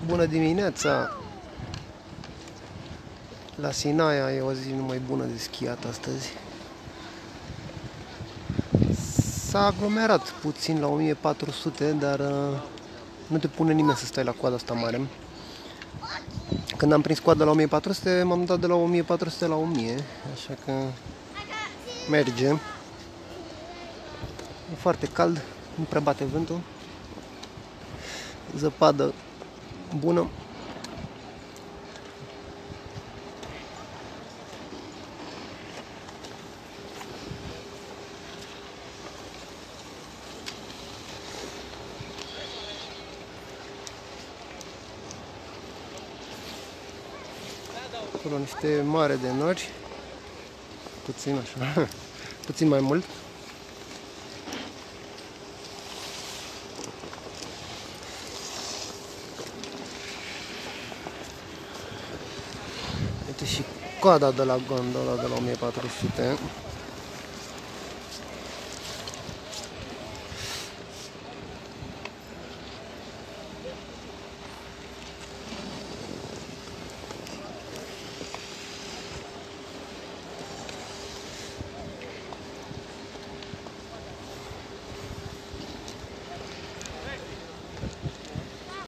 Bună dimineața! La Sinaia e o zi numai bună de schiat astăzi. S-a aglomerat puțin la 1400, dar nu te pune nimeni să stai la coada asta mare. Când am prins coada la 1400, m-am dat de la 1400 la 1000, așa că merge. E foarte cald, nu prea bate vântul. Zăpadă bună. Acolo niște mare de nori, puțin așa, puțin mai mult. Uite și coada de la gondola de la 1400.